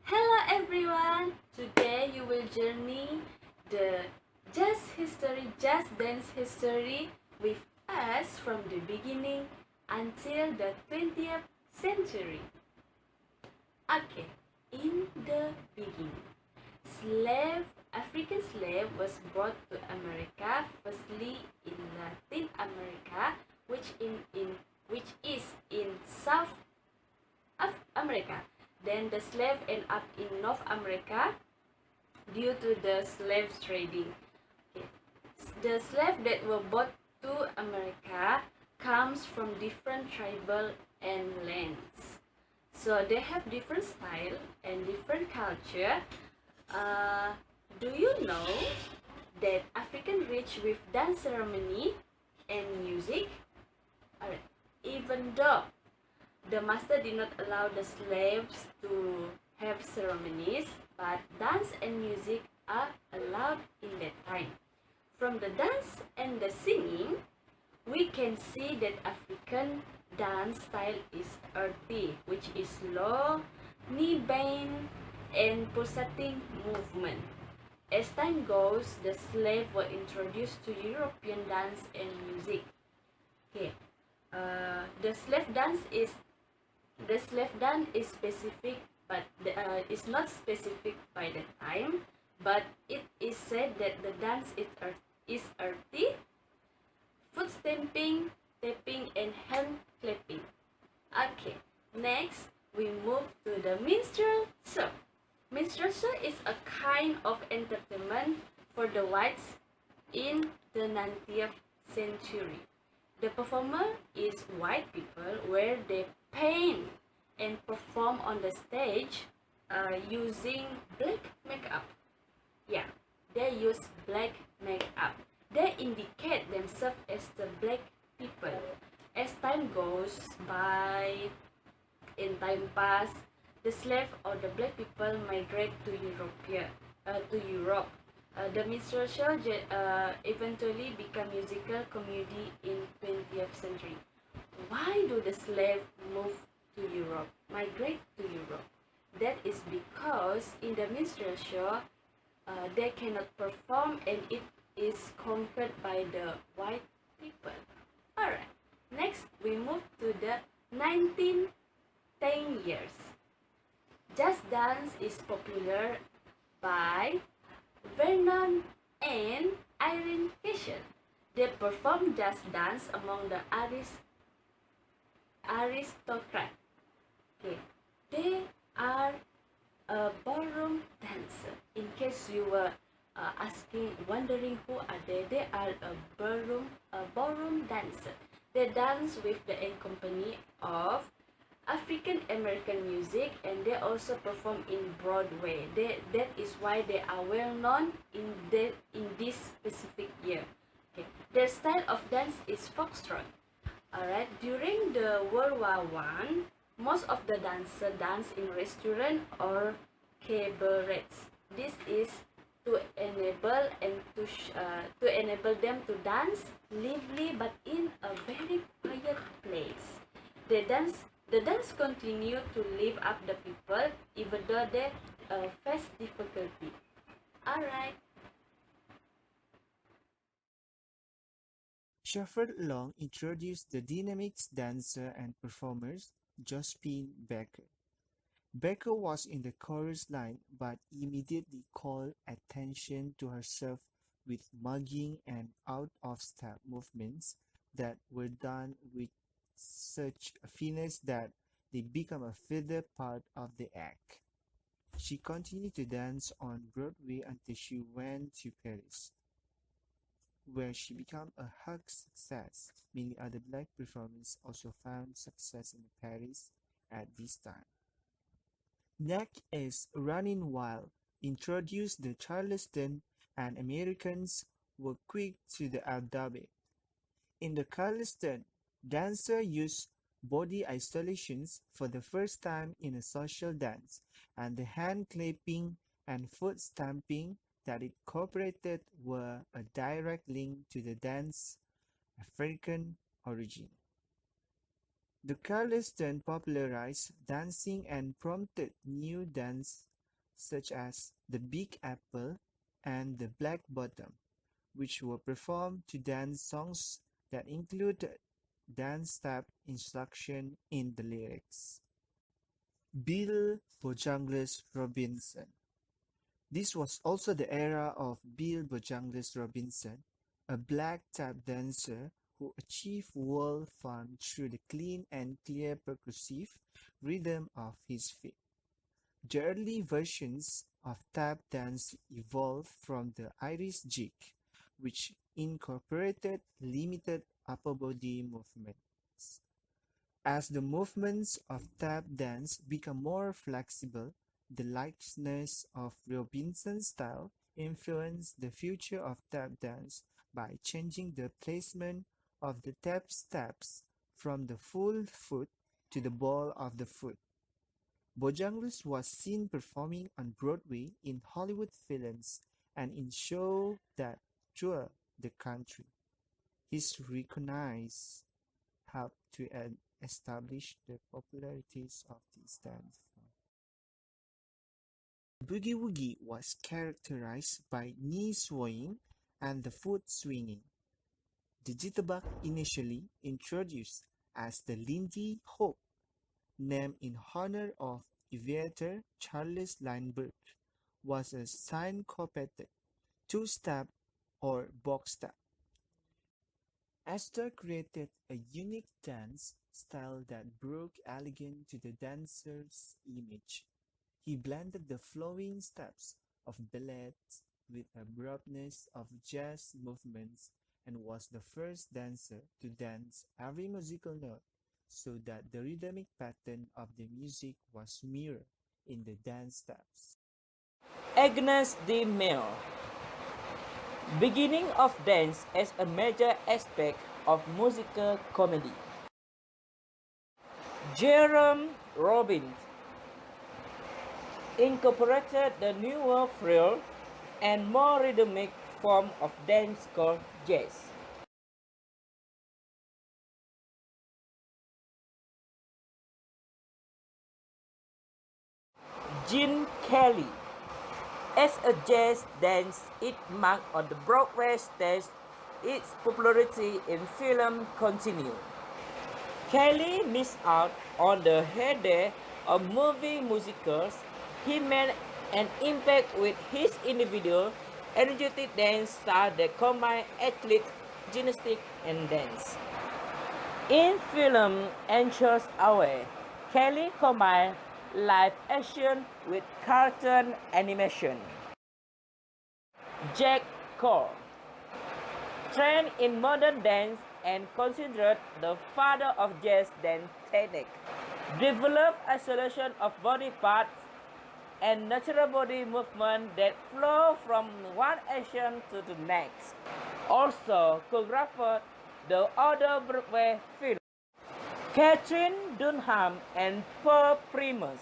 Hello everyone! Today you will journey the jazz dance history with us from the beginning until the 20th century. Okay, in the beginning, African slave was brought to America firstly in Latin America, which is in South America. Then the slave end up in North America due to the slave trading. Okay. The slave that were brought to America comes from different tribal and lands. So they have different style and different culture. Uh, do you know that African rich with dance ceremony and music? Alright. Even though the master did not allow the slaves to have ceremonies, but dance and music are allowed in that time. From the dance and the singing, we can see that African dance style is earthy, which is slow, knee bend, and pulsating movement. As time goes, the slaves were introduced to European dance and music. Okay, the slave dance is specific, but is not specific by the time. But it is said that the dance is earthy, foot stamping, tapping, and hand clapping. Okay, next we move to the minstrel show. Minstrel show is a kind of entertainment for the whites in the 19th century. The performer is white people where they paint and perform on the stage using black makeup. Yeah, they use black makeup. They indicate themselves as the black people. As time goes by, in time pass, the slave or the black people migrate to Europe. The minstrel show eventually become musical comedy in 20th century. Why do the slaves move to Europe, migrate to Europe? That is because in the minstrel show, they cannot perform and it is conquered by the white people. Alright, next we move to the 1910 years. Jazz dance is popular by Vernon and Irene Fisher. They perform jazz dance among the aristocrat. Okay, they are a ballroom dancer. In case you were wondering who are they are a ballroom dancer. They dance with the company of African American music, and they also perform in Broadway. That is why they are well known in this specific year. Okay, their style of dance is foxtrot. Alright, during the World War One, most of the dancers dance in restaurant or cabarets. This is to enable them to dance lively but in a very quiet place. The dance continue to lift up the people even though they face difficulty. Alright. Shepherd Long introduced the dynamics dancer and performers Josephine Baker. Baker was in the chorus line but immediately called attention to herself with mugging and out-of-step movements that were done with such finesse that they become a further part of the act. She continued to dance on Broadway until she went to Paris, where she became a huge success. Many other black performers also found success in Paris at this time. Next is Running Wild, introduced the Charleston, and Americans were quick to adopt it. In the Charleston, dancers used body isolations for the first time in a social dance, and the hand clapping and foot stamping that it incorporated were a direct link to the dance's African origin. The Charleston popularized dancing and prompted new dance such as the Big Apple and the Black Bottom, which were performed to dance songs that included dance step instruction in the lyrics. Bill Bojangles Robinson. This was also the era of Bill Bojangles Robinson, a black tap dancer who achieved world fame through the clean and clear percussive rhythm of his feet. The early versions of tap dance evolved from the Irish jig, which incorporated limited upper body movements. As the movements of tap dance became more flexible, the likeness of Robinson's style influenced the future of tap dance by changing the placement of the tap steps from the full foot to the ball of the foot. Bojangles was seen performing on Broadway in Hollywood films and in shows that toured the country. His recognize helped to establish the popularities of this dance form. Boogie Woogie was characterized by knee swaying and the foot swinging. The jitterbug, initially introduced as the Lindy Hop, named in honor of aviator Charles Lindbergh, was a syncopated two-step or box step. Astor created a unique dance style that broke elegant to the dancer's image. He blended the flowing steps of ballet with abruptness of jazz movements and was the first dancer to dance every musical note so that the rhythmic pattern of the music was mirrored in the dance steps. Agnes de Mille. Beginning of dance as a major aspect of musical comedy. Jerome Robbins incorporated the newer freer and more rhythmic form of dance called jazz. Gene Kelly. As a jazz dance, it marked on the Broadway stage, its popularity in film continued. Kelly missed out on the heyday of movie musicals. He made an impact with his individual, energetic dance style that combined athletics, gymnastics, and dance. In film Anxious Hour, Kelly combined live action with cartoon animation. Jack Cole, trained in modern dance and considered the father of jazz dance technique, developed isolation of body parts and natural body movement that flow from one action to the next. Also choreographed the other Broadway films. Catherine Dunham and Pearl Primus,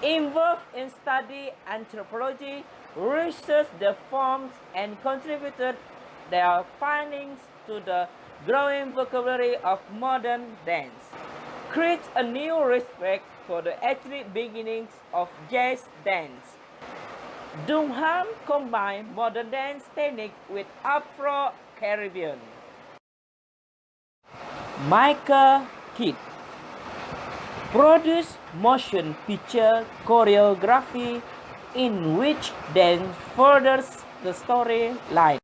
involved in study anthropology, researched the forms and contributed their findings to the growing vocabulary of modern dance. Creates a new respect for the ethnic beginnings of jazz dance. Dunham combined modern dance technique with Afro-Caribbean. Michael Kidd produced motion picture choreography in which dance furthers the storyline.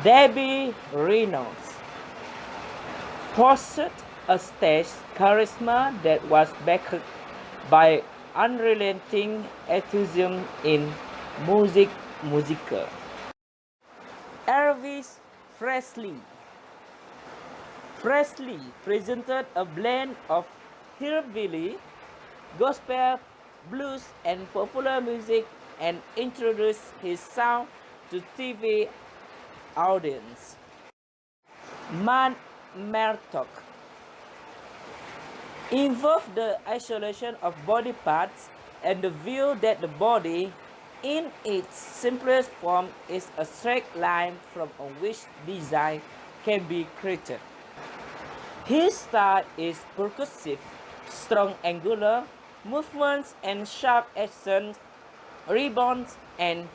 Debbie Reynolds possessed a stage charisma that was backed by unrelenting enthusiasm in musical. Elvis Presley presented a blend of hillbilly, gospel, blues, and popular music and introduced his sound to TV audience. Matt Murdock involved the isolation of body parts and the view that the body, in its simplest form, is a straight line from which design can be created. His style is percussive, strong angular movements and sharp accents ribbons, and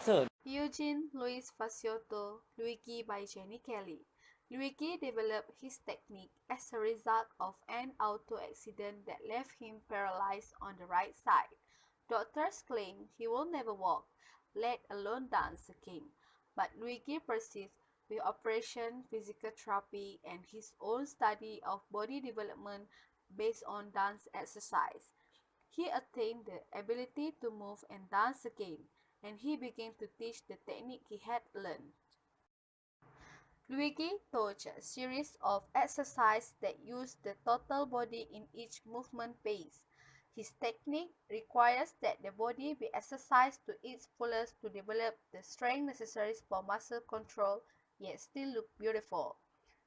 suits. Eugene Louis Facciotto, Luigi by Jenny Kelly. Luigi developed his technique as a result of an auto accident that left him paralyzed on the right side. Doctors claim he will never walk, let alone dance again. But Luigi persists with operation, physical therapy, and his own study of body development based on dance exercise. He attained the ability to move and dance again, and he began to teach the technique he had learned. Luigi taught a series of exercises that use the total body in each movement phase. His technique requires that the body be exercised to its fullest to develop the strength necessary for muscle control, yet still look beautiful.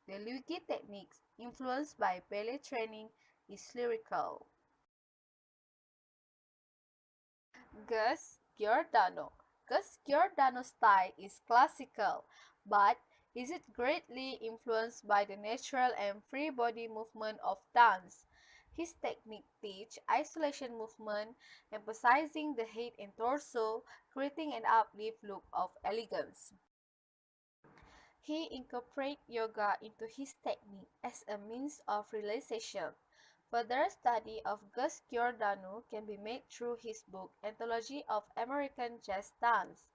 The Luigi techniques, influenced by ballet training, is lyrical. Gus Giordano. Gus Giordano's style is classical, but is it greatly influenced by the natural and free body movement of dance? His technique teach isolation movement, emphasizing the head and torso, creating an uplift look of elegance. He incorporates yoga into his technique as a means of relaxation. Further study of Gus Giordano can be made through his book Anthology of American Jazz Dance.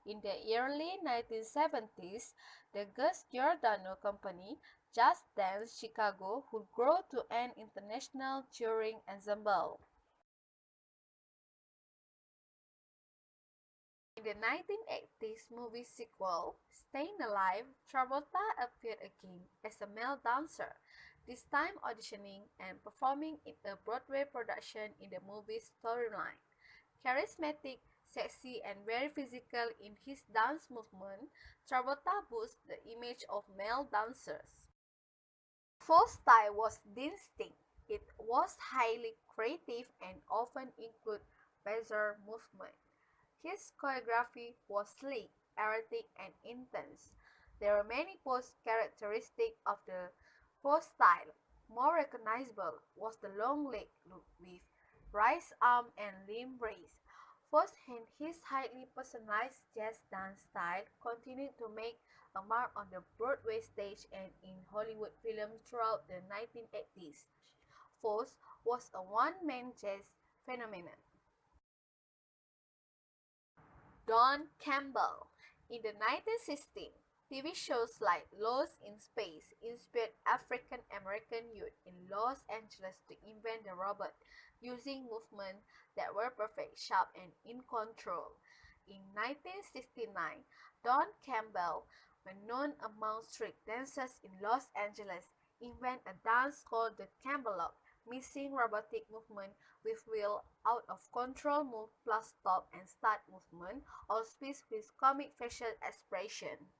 In the early 1970s, the Gus Giordano Company, Jazz Dance Chicago, would grow to an international touring ensemble. In the 1980s movie sequel, Staying Alive, Travolta appeared again as a male dancer, this time auditioning and performing in a Broadway production in the movie's storyline. Charismatic, sexy, and very physical in his dance movement, Travolta boosts the image of male dancers. Faux style was distinct. It was highly creative and often included bizarre movement. His choreography was sleek, erratic, and intense. There were many poses characteristic of the Faux style. More recognizable was the long leg look with raised arm and limb raise. Faux and his highly personalized jazz dance style continued to make a mark on the Broadway stage and in Hollywood films throughout the 1980s. Faux was a one-man jazz phenomenon. Don Campbell. In the 1960s, TV shows like Lost in Space inspired African American youth in Los Angeles to invent the robot using movements that were perfect, sharp, and in control. In 1969, Don Campbell, known among street dancers in Los Angeles, invented a dance called the Campbell mixing robotic movement with wheel out of control move plus stop and start movement or speed with comic facial expression.